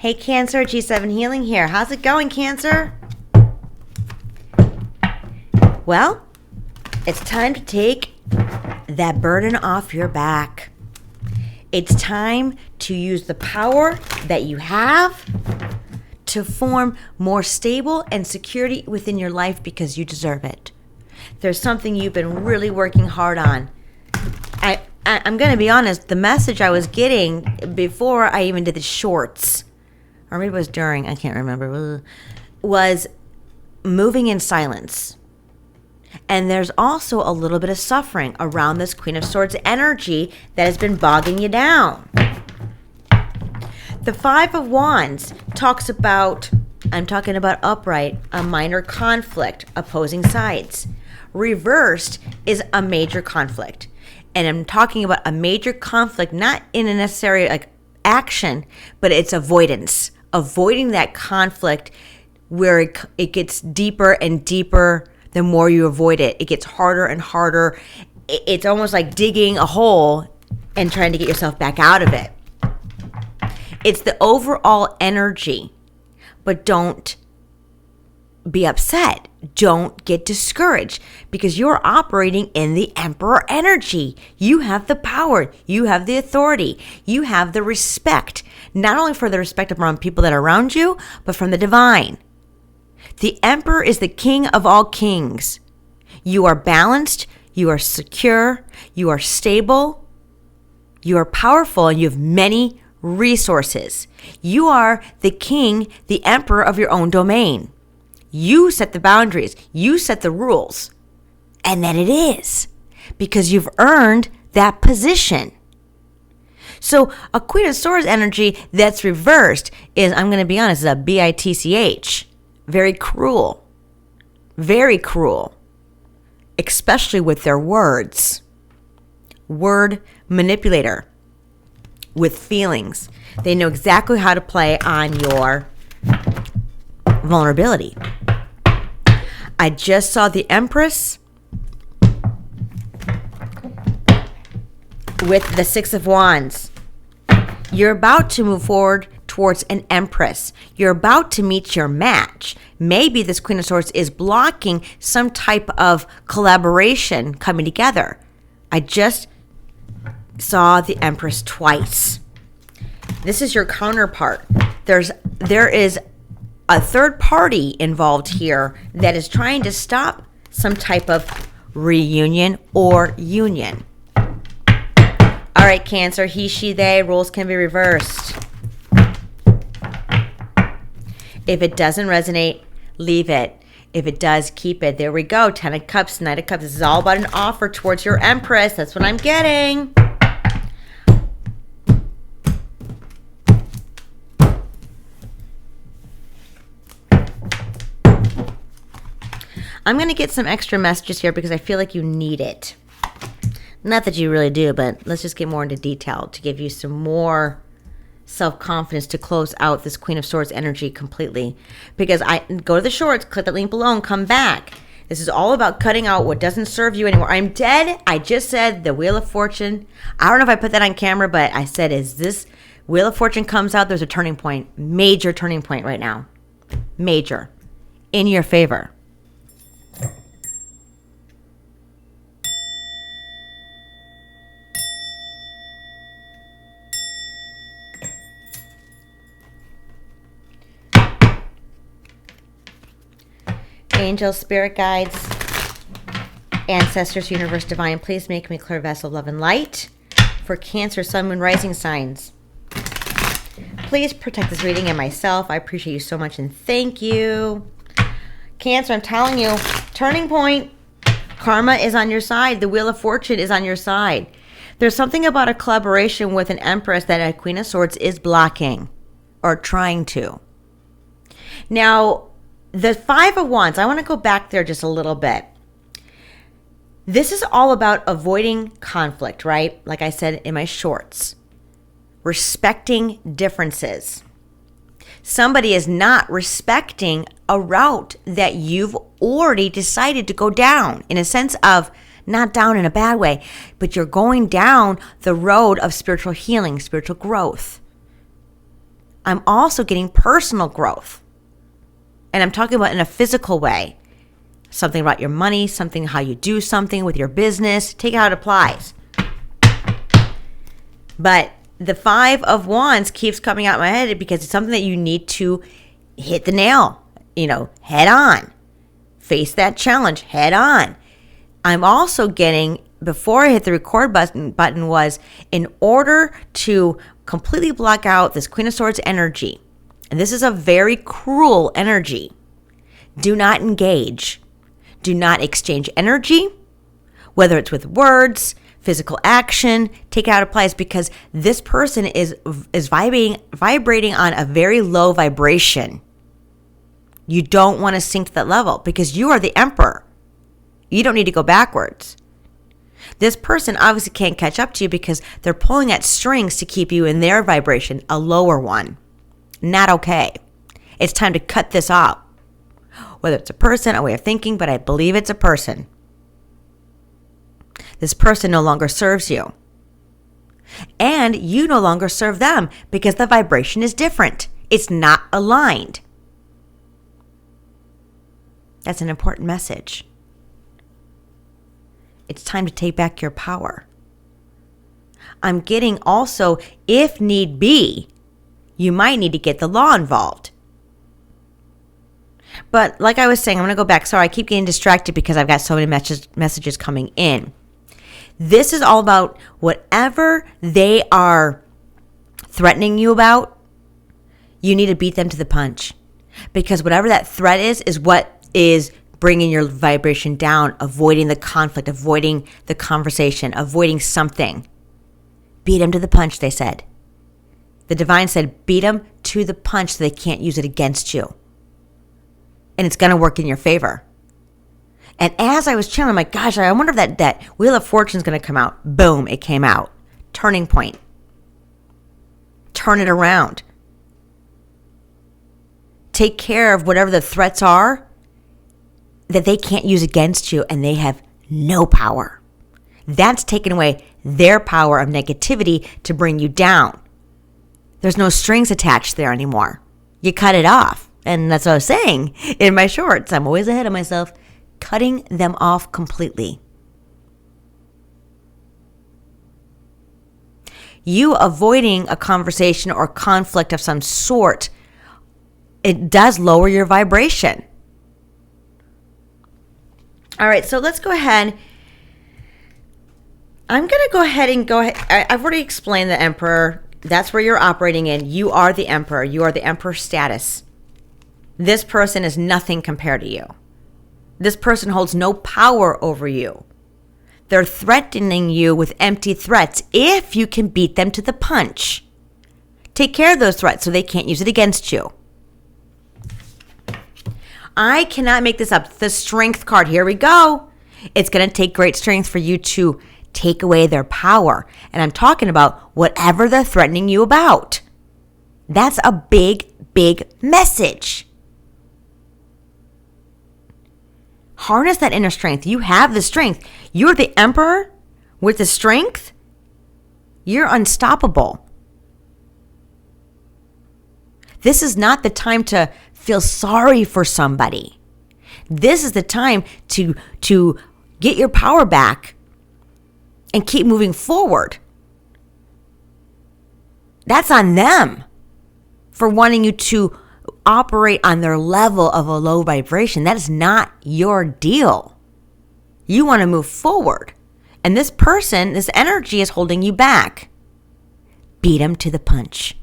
Hey Cancer, G7 Healing here. How's it going, Cancer? Well, it's time to take that burden off your back. It's time to use the power that you have to form more stable and security within your life because you deserve it. There's something you've been really working hard on. I'm going to be honest, the message I was getting before I even did the shorts, or maybe it was during, I can't remember, was moving in silence. And there's also a little bit of suffering around this Queen of Swords energy that has been bogging you down. The Five of Wands talks about, I'm talking about upright, a minor conflict, opposing sides. Reversed is a major conflict. And I'm talking about a major conflict, not in a necessary like action, but it's avoidance. Avoiding that conflict where it gets deeper and deeper the more you avoid it. It gets harder and harder. It's almost like digging a hole and trying to get yourself back out of it. It's the overall energy, but don't be upset. Don't get discouraged because you're operating in the Emperor energy. You have the power. You have the authority. You have the respect, not only for the respect around people that are around you, but from the divine. The Emperor is the king of all kings. You are balanced. You are secure. You are stable. You are powerful, and you have many resources. You are the king, the emperor of your own domain. You set the boundaries. You set the rules. And then it is because you've earned that position. So a Queen of Swords energy that's reversed is, I'm going to be honest, is a bitch. Very cruel. Very cruel. Especially with their words. Word manipulator. With feelings. They know exactly how to play on your vulnerability. I just saw the Empress with the Six of Wands. You're about to move forward towards an Empress. You're about to meet your match. Maybe this Queen of Swords is blocking some type of collaboration coming together. I just saw the Empress twice. This is your counterpart. There is a third party involved here that is trying to stop some type of reunion or union. All right, Cancer, he, she, they, rules can be reversed. If it doesn't resonate, leave it. If it does, keep it. There we go. 10 of Cups, Knight of Cups. This is all about an offer towards your Empress. That's what I'm getting. I'm going to get some extra messages here because I feel like you need it. Not that you really do, but let's just get more into detail to give you some more self-confidence to close out this Queen of Swords energy completely. Because I go to the shorts, click that link below, and come back. This is all about cutting out what doesn't serve you anymore. I'm dead. I just said the Wheel of Fortune. I don't know if I put that on camera, but I said as this Wheel of Fortune comes out, there's a turning point. Major turning point right now. Major. In your favor. Angels, spirit guides, ancestors, universe, divine, please make me a clear vessel of love and light for Cancer, Sun, Moon, Rising signs. Please protect this reading and myself. I appreciate you so much and thank you. Cancer, I'm telling you, turning point. Karma is on your side. The Wheel of Fortune is on your side. There's something about a collaboration with an Empress that a Queen of Swords is blocking or trying to. Now, the Five of Wands, I want to go back there just a little bit. This is all about avoiding conflict, right? Like I said in my shorts. Respecting differences. Somebody is not respecting a route that you've already decided to go down, in a sense of not down in a bad way, but you're going down the road of spiritual healing, spiritual growth. I'm also getting personal growth. And I'm talking about in a physical way. Something about your money, something how you do something with your business. Take it how it applies. But the 5 of Wands keeps coming out in my head because it's something that you need to hit the nail, head on. Face that challenge head on. I'm also getting, before I hit the record button was, in order to completely block out this Queen of Swords energy, and this is a very cruel energy, do not engage. Do not exchange energy, whether it's with words, physical action. Take it out of place, because this person is vibrating on a very low vibration. You don't want to sink to that level because you are the emperor. You don't need to go backwards. This person obviously can't catch up to you because they're pulling at strings to keep you in their vibration, a lower one. Not okay. It's time to cut this off. Whether it's a person, a way of thinking, but I believe it's a person. This person no longer serves you. And you no longer serve them because the vibration is different. It's not aligned. That's an important message. It's time to take back your power. I'm getting also, if need be, you might need to get the law involved. But like I was saying, I'm going to go back. Sorry, I keep getting distracted because I've got so many messages coming in. This is all about whatever they are threatening you about, you need to beat them to the punch. Because whatever that threat is what is bringing your vibration down, avoiding the conflict, avoiding the conversation, avoiding something. Beat them to the punch, they said. The divine said, beat them to the punch so they can't use it against you. And it's going to work in your favor. And as I was channeling, I'm like, gosh, I wonder if that Wheel of Fortune is going to come out. Boom, it came out. Turning point. Turn it around. Take care of whatever the threats are that they can't use against you, and they have no power. That's taking away their power of negativity to bring you down. There's no strings attached there anymore. You cut it off. And that's what I was saying in my shorts. I'm always ahead of myself. Cutting them off completely. You avoiding a conversation or conflict of some sort, it does lower your vibration. All right, so let's go ahead. I'm going to go ahead. I've already explained the Emperor. That's where you're operating in. You are the Emperor. You are the Emperor status. This person is nothing compared to you. This person holds no power over you. They're threatening you with empty threats if you can beat them to the punch. Take care of those threats so they can't use it against you. I cannot make this up. The Strength card, here we go. It's going to take great strength for you to take away their power. And I'm talking about whatever they're threatening you about. That's a big, big message. Harness that inner strength. You have the strength. You're the Emperor with the strength. You're unstoppable. This is not the time to feel sorry for somebody. This is the time to get your power back and keep moving forward. That's on them for wanting you to operate on their level of a low vibration. That is not your deal. You want to move forward. And this person, this energy is holding you back. Beat them to the punch.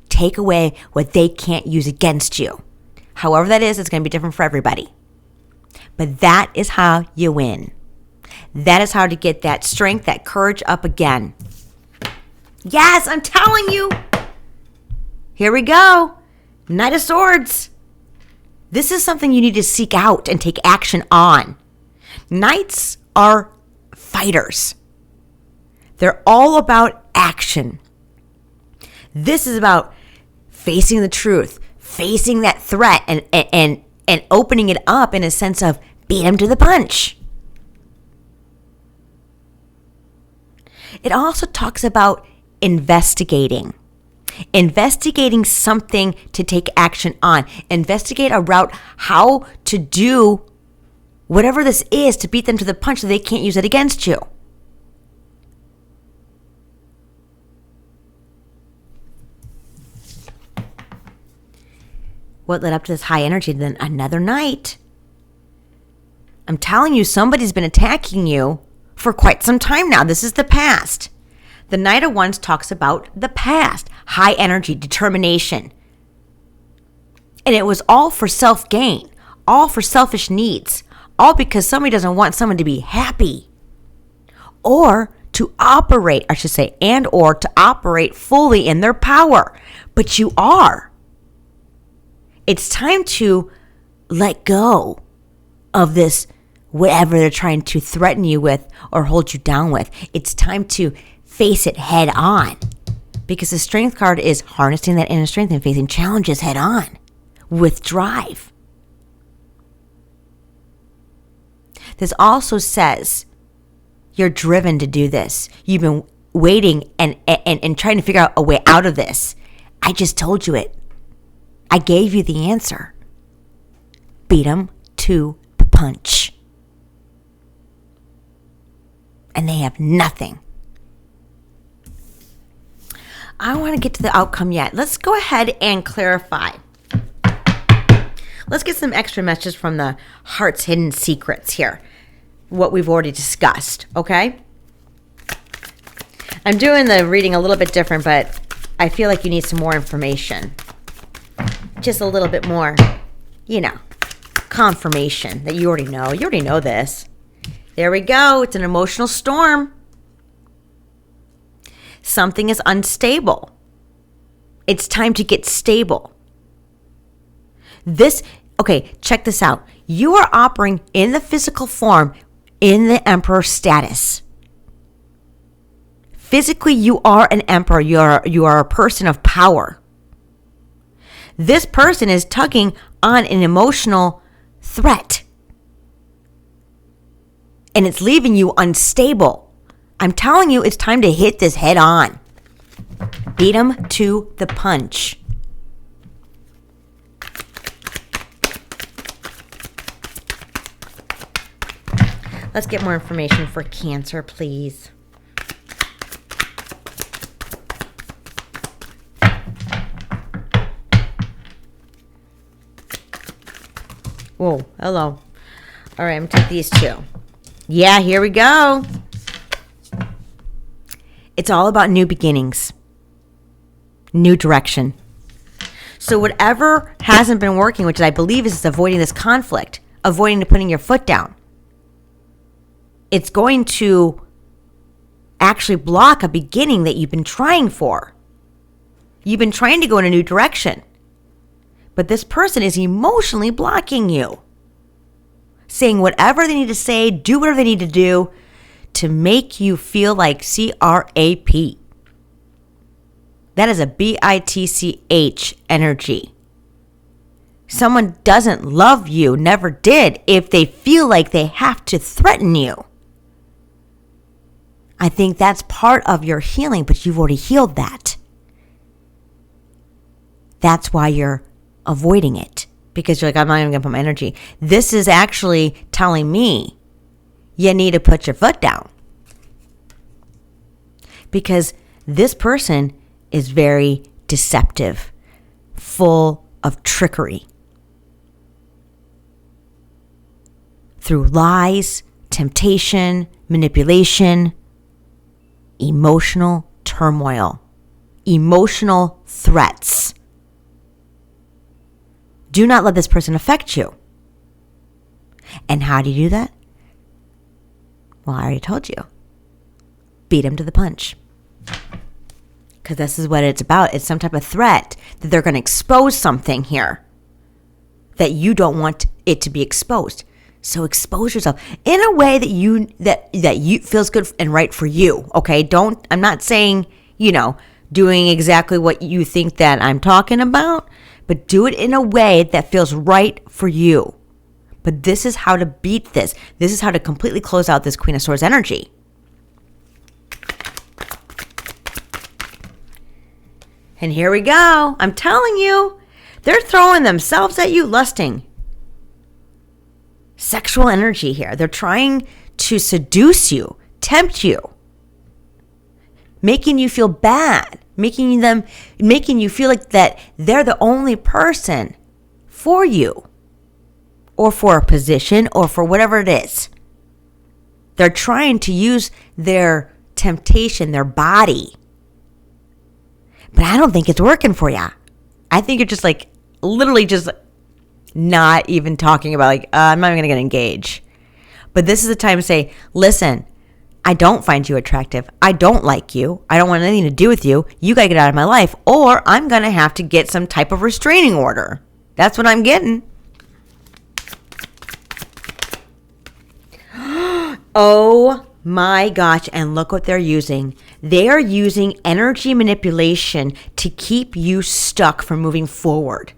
Take away what they can't use against you. However that is, it's going to be different for everybody. But that is how you win. That is how to get that strength, that courage up again. Yes, I'm telling you. Here we go. Knight of Swords. This is something you need to seek out and take action on. Knights are fighters. They're all about action. This is about facing the truth, facing that threat, and opening it up in a sense of beat them to the punch. It also talks about investigating. Investigating something to take action on. Investigate a route how to do whatever this is to beat them to the punch so they can't use it against you. What led up to this high energy? Then another night. I'm telling you, somebody's been attacking you for quite some time now. This is the past. The Knight of Wands talks about the past, high energy, determination. And it was all for self-gain, all for selfish needs, all because somebody doesn't want someone to be happy. Or to operate, I should say, and or to operate fully in their power. But you are. It's time to let go of this, whatever they're trying to threaten you with or hold you down with. It's time to face it head on, because the Strength card is harnessing that inner strength and facing challenges head on with drive. This also says you're driven to do this. You've been waiting and trying to figure out a way out of this. I just told you it. I gave you the answer. Beat them to the punch. And they have nothing. I don't want to get to the outcome yet. Let's go ahead and clarify. Let's get some extra messages from the Heart's Hidden Secrets here. What we've already discussed, okay? I'm doing the reading a little bit different, but I feel like you need some more information. Just a little bit more, confirmation that you already know. You already know this. There we go. It's an emotional storm. Something is unstable. It's time to get stable. Check this out. You are operating in the physical form in the Emperor status. Physically, you are an emperor. You are a person of power. This person is tugging on an emotional threat. And it's leaving you unstable. I'm telling you, it's time to hit this head on. Beat them to the punch. Let's get more information for Cancer, please. Whoa, hello. All right, I'm going to take these two. Yeah, here we go. It's all about new beginnings, new direction. So whatever hasn't been working, which I believe is avoiding this conflict, avoiding putting your foot down, it's going to actually block a beginning that you've been trying for. You've been trying to go in a new direction. But this person is emotionally blocking you. Saying whatever they need to say, do whatever they need to do to make you feel like CRAP. That is a BITCH energy. Someone doesn't love you, never did, if they feel like they have to threaten you. I think that's part of your healing, but you've already healed that. That's why you're avoiding it, because you're like, I'm not even going to put my energy. This is actually telling me you need to put your foot down, because this person is very deceptive, full of trickery through lies, temptation, manipulation, emotional turmoil, emotional threats. Do not let this person affect you. And how do you do that? Well, I already told you. Beat them to the punch. Because this is what it's about. It's some type of threat that they're going to expose something here that you don't want it to be exposed. So expose yourself in a way that you feels good and right for you. Okay? I'm not saying, doing exactly what you think that I'm talking about, but do it in a way that feels right for you. But this is how to beat this. This is how to completely close out this Queen of Swords energy. And here we go. I'm telling you, they're throwing themselves at you, lusting. Sexual energy here. They're trying to seduce you, tempt you, making you feel bad, making you feel like that they're the only person for you, or for a position, or for whatever it is. They're trying to use their temptation, their body. But I don't think it's working for you. I think you're just like, literally just not even talking about like, I'm not even going to get engaged. But this is the time to say, listen, I don't find you attractive. I don't like you. I don't want anything to do with you. You got to get out of my life, or I'm going to have to get some type of restraining order. That's what I'm getting. Oh my gosh, and look what they're using. They are using energy manipulation to keep you stuck from moving forward.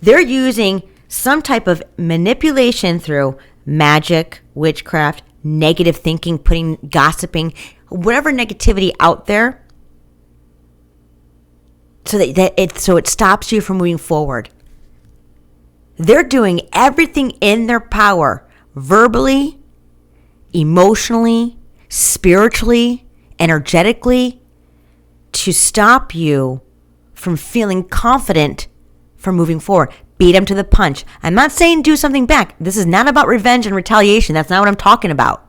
They're using some type of manipulation through magic, witchcraft, negative thinking, putting gossiping, whatever negativity out there, so it stops you from moving forward. They're doing everything in their power, verbally, emotionally, spiritually, energetically, to stop you from feeling confident for moving forward. Beat them to the punch. I'm not saying do something back. This is not about revenge and retaliation. That's not what I'm talking about.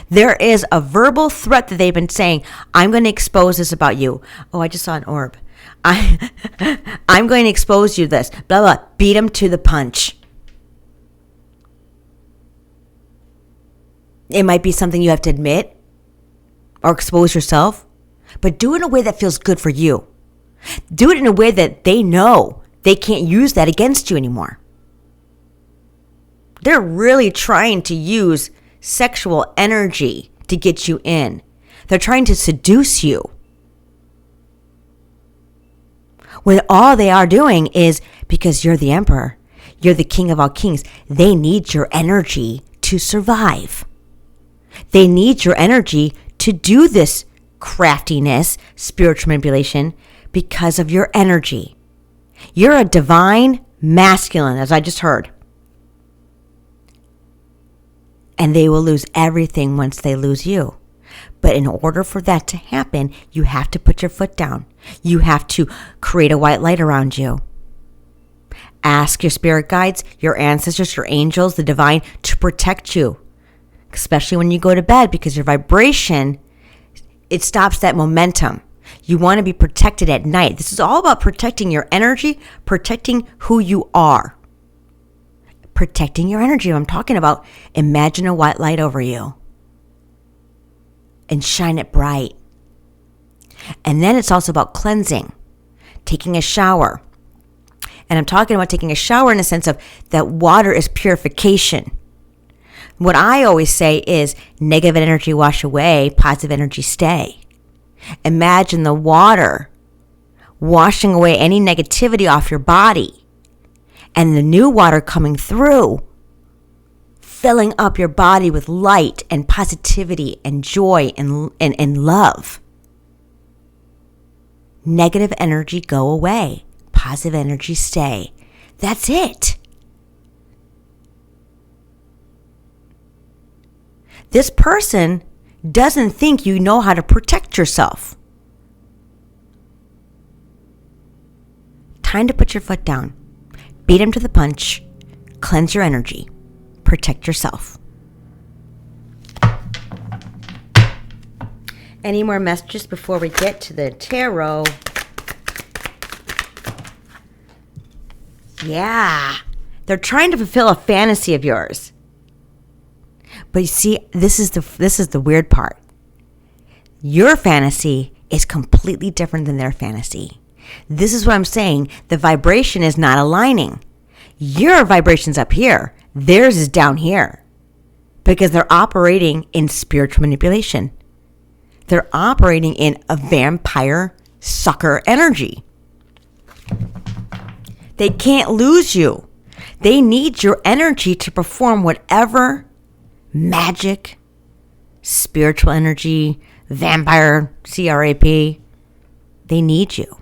There is a verbal threat that they've been saying, I'm going to expose this about you. Oh, I just saw an orb. I'm going to expose you this. Blah, blah. Beat them to the punch. It might be something you have to admit or expose yourself, but do it in a way that feels good for you. Do it in a way that they know they can't use that against you anymore. They're really trying to use sexual energy to get you in. They're trying to seduce you, when all they are doing is, because you're the emperor, you're the king of all kings, they need your energy to survive. They need your energy to do this craftiness, spiritual manipulation, because of your energy. You're a divine masculine, as I just heard. And they will lose everything once they lose you. But in order for that to happen, you have to put your foot down. You have to create a white light around you. Ask your spirit guides, your ancestors, your angels, the divine, to protect you. Especially when you go to bed, because your vibration, it stops that momentum. You want to be protected at night. This is all about protecting your energy, protecting who you are. Protecting your energy. I'm talking about, imagine a white light over you and shine it bright. And then it's also about cleansing, taking a shower. And I'm talking about taking a shower in the sense of that water is purification. What I always say is negative energy wash away, positive energy stay. Imagine the water washing away any negativity off your body, and the new water coming through, filling up your body with light and positivity and joy and love. Negative energy go away, positive energy stay. That's it. This person doesn't think you know how to protect yourself. Time to put your foot down. Beat him to the punch. Cleanse your energy. Protect yourself. Any more messages before we get to the tarot? Yeah. They're trying to fulfill a fantasy of yours. But you see, this is the weird part. Your fantasy is completely different than their fantasy. This is what I'm saying. The vibration is not aligning. Your vibration's up here. Theirs is down here. Because they're operating in spiritual manipulation. They're operating in a vampire sucker energy. They can't lose you. They need your energy to perform whatever magic, spiritual energy, vampire, CRAP. They need you.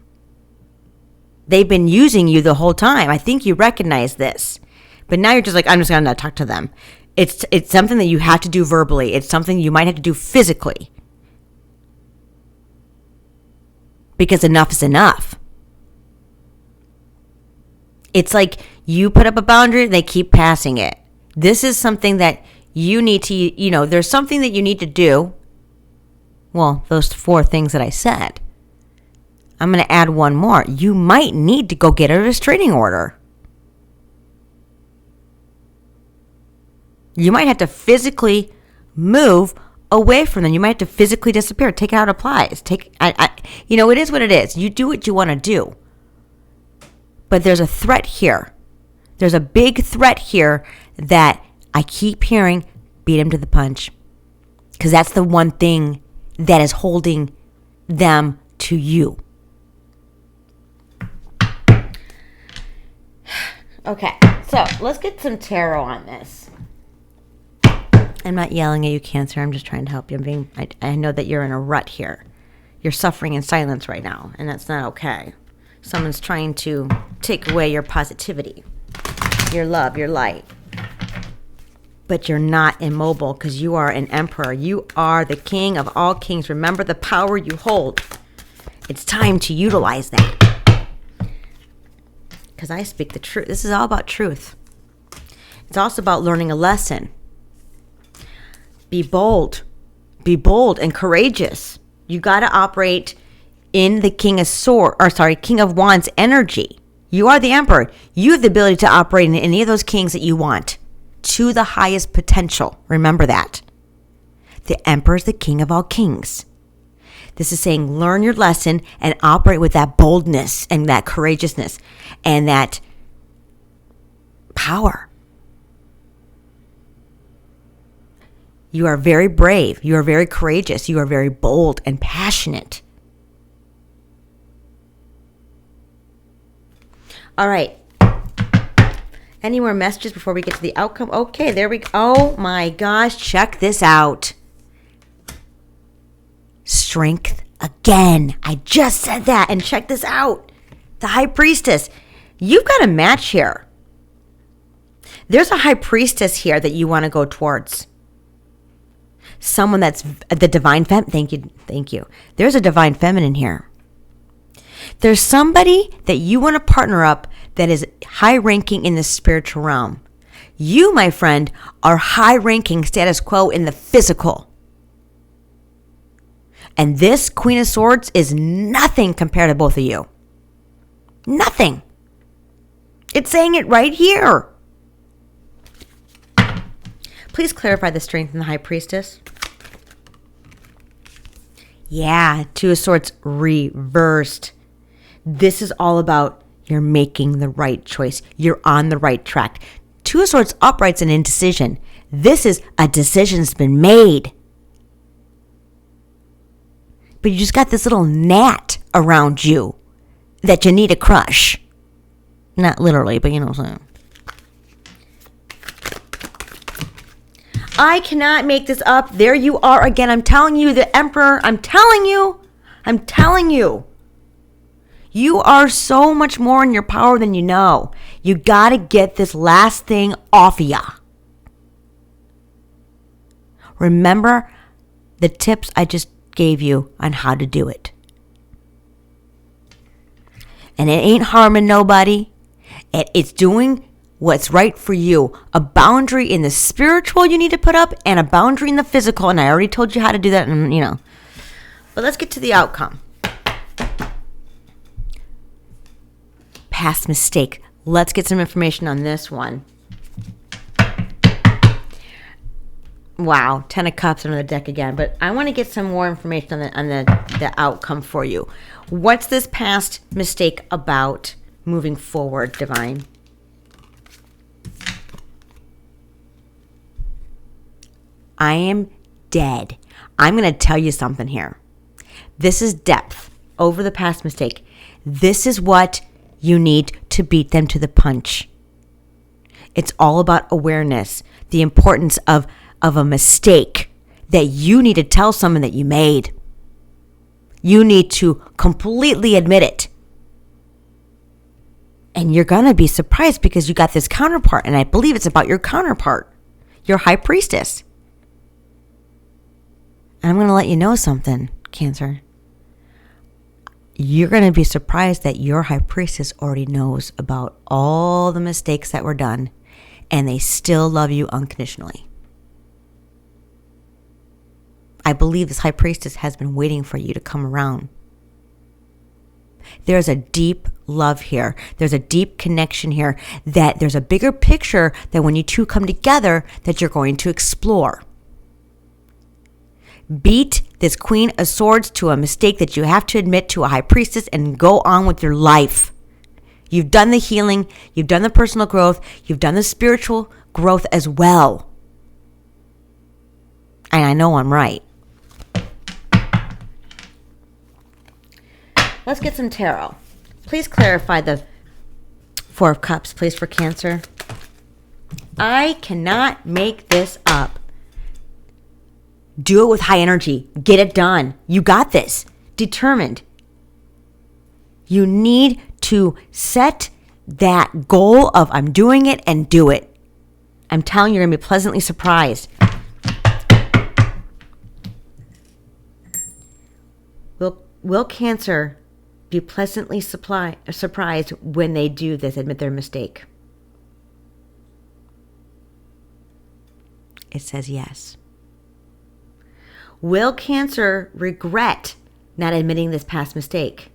They've been using you the whole time. I think you recognize this. But now you're just like, I'm just going to not talk to them. It's something that you have to do verbally. It's something you might have to do physically. Because enough is enough. It's like you put up a boundary, they keep passing it. This is something that you need to, there's something that you need to do. Well, those 4 things that I said. I'm going to add one more. You might need to go get a restraining order. You might have to physically move away from them. You might have to physically disappear. Take out applies. It is what it is. You do what you want to do. But there's a threat here. There's a big threat here that I keep hearing, beat him to the punch. Because that's the one thing that is holding them to you. Okay, so let's get some tarot on this. I'm not yelling at you, Cancer. I'm just trying to help you. I know that you're in a rut here. You're suffering in silence right now, and that's not okay. Someone's trying to take away your positivity, your love, your light. But you're not immobile because you are an emperor. You are the king of all kings. Remember the power you hold. It's time to utilize that. Because I speak the truth. This is all about truth. It's also about learning a lesson. Be bold. Be bold and courageous. You got to operate in the King of Wands energy. You are the emperor. You have the ability to operate in any of those kings that you want to the highest potential. Remember that. The emperor is the king of all kings. This is saying learn your lesson and operate with that boldness and that courageousness and that power. You are very brave. You are very courageous. You are very bold and passionate. All right. Any more messages before we get to the outcome? Okay, there we go. Oh my gosh, check this out. Strength again. I just said that. And check this out. The High Priestess. You've got a match here. There's a High Priestess here that you want to go towards. Someone that's the divine feminine. Thank you. There's a divine feminine here. There's somebody that you want to partner up that is high ranking in the spiritual realm. You, my friend, are high ranking status quo in the physical. And this Queen of Swords is nothing compared to both of you. Nothing. It's saying it right here. Please clarify the strength in the High Priestess. Yeah, Two of Swords reversed. This is all about you're making the right choice. You're on the right track. Two of Swords upright's an indecision. This is a decision that's been made. But you just got this little gnat around you that you need to crush. Not literally, but you know what I'm saying. I cannot make this up. There you are again. I'm telling you, the Emperor. I'm telling you. You are so much more in your power than you know. You got to get this last thing off of ya. Remember the tips I just gave you on how to do it. And it ain't harming nobody. It's doing what's right for you. A boundary in the spiritual you need to put up and a boundary in the physical. And I already told you how to do that. And But let's get to the outcome. Past mistake. Let's get some information on this one. Wow, 10 of Cups under the deck again. But I want to get some more information on the outcome for you. What's this past mistake about moving forward, Divine? I am dead. I'm going to tell you something here. This is depth over the past mistake. This is what you need to beat them to the punch. It's all about awareness, the importance of a mistake that you need to tell someone that you made. You need to completely admit it. And you're going to be surprised because you got this counterpart. And I believe it's about your counterpart, your high priestess. And I'm going to let you know something, Cancer. You're going to be surprised that your high priestess already knows about all the mistakes that were done, and they still love you unconditionally. I believe this high priestess has been waiting for you to come around. There's a deep love here. There's a deep connection here, that there's a bigger picture that when you two come together that you're going to explore. Beat this Queen of Swords to a mistake that you have to admit to a high priestess and go on with your life. You've done the healing. You've done the personal growth. You've done the spiritual growth as well. And I know I'm right. Let's get some tarot. Please clarify the Four of Cups, please, for Cancer. I cannot make this up. Do it with high energy. Get it done. You got this. Determined. You need to set that goal of I'm doing it and do it. I'm telling you, you're going to be pleasantly surprised. Will Cancer be pleasantly surprised when they do this, admit their mistake? It says yes. Will Cancer regret not admitting this past mistake?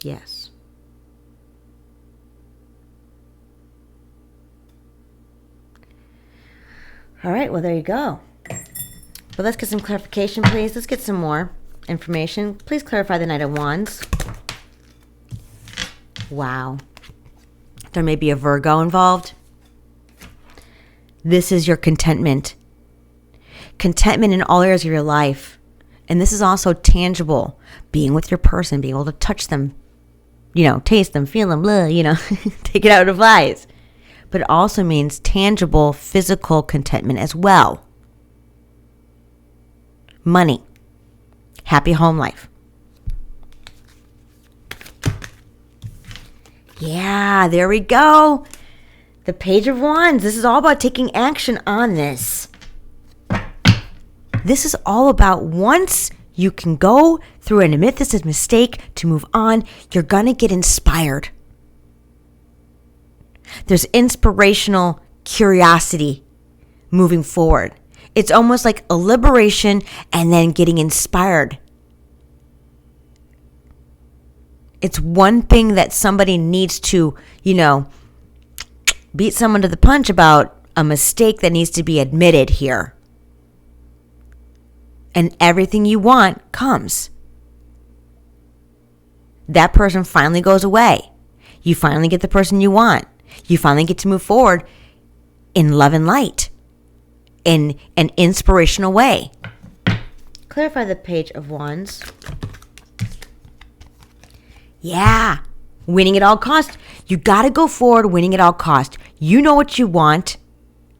Yes. All right, well, there you go. But let's get some clarification, please. Let's get some more information. Please clarify the Knight of Wands. Wow. There may be a Virgo involved. This is your contentment. Contentment in all areas of your life. And this is also tangible. Being with your person, being able to touch them, taste them, feel them, blah, take it out of eyes. But it also means tangible physical contentment as well. Money. Happy home life. Yeah, there we go. The Page of Wands. This is all about taking action on this. This is all about once you can go through and admit this is a mistake to move on, you're going to get inspired. There's inspirational curiosity moving forward. It's almost like a liberation and then getting inspired. It's one thing that somebody needs to, beat someone to the punch about a mistake that needs to be admitted here. And everything you want comes. That person finally goes away. You finally get the person you want. You finally get to move forward in love and light. In an inspirational way. Clarify the Page of Wands. Yeah. Winning at all costs. You got to go forward winning at all costs. You know what you want.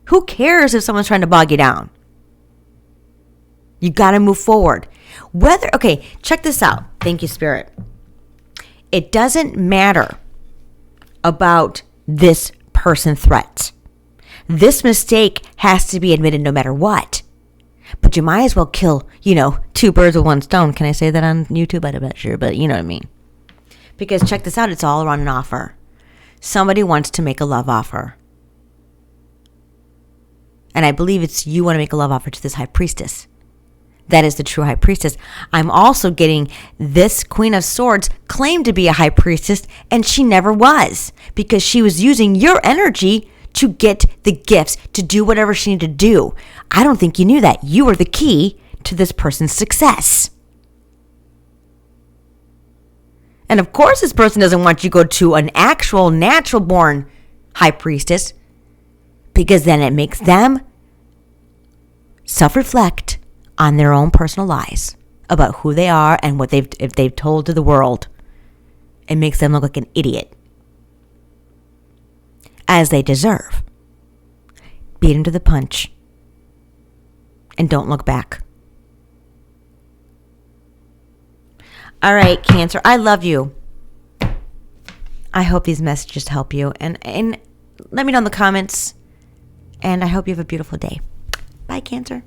Who cares if someone's trying to bog you down? You got to move forward. Okay, check this out. Thank you, Spirit. It doesn't matter about this person threat. This mistake has to be admitted no matter what. But you might as well kill, two birds with one stone. Can I say that on YouTube? I'm not sure, but you know what I mean. Because check this out. It's all around an offer. Somebody wants to make a love offer. And I believe it's you want to make a love offer to this high priestess. That is the true high priestess. I'm also getting this Queen of Swords claimed to be a high priestess, and she never was. Because she was using your energy to get the gifts, to do whatever she needed to do. I don't think you knew that. You were the key to this person's success. And of course, this person doesn't want you to go to an actual natural born high priestess, because then it makes them self-reflect on their own personal lies about who they are and what they've told to the world. It makes them look like an idiot. As they deserve. Beat them to the punch. And don't look back. All right, Cancer, I love you. I hope these messages help you. And let me know in the comments. And I hope you have a beautiful day. Bye, Cancer.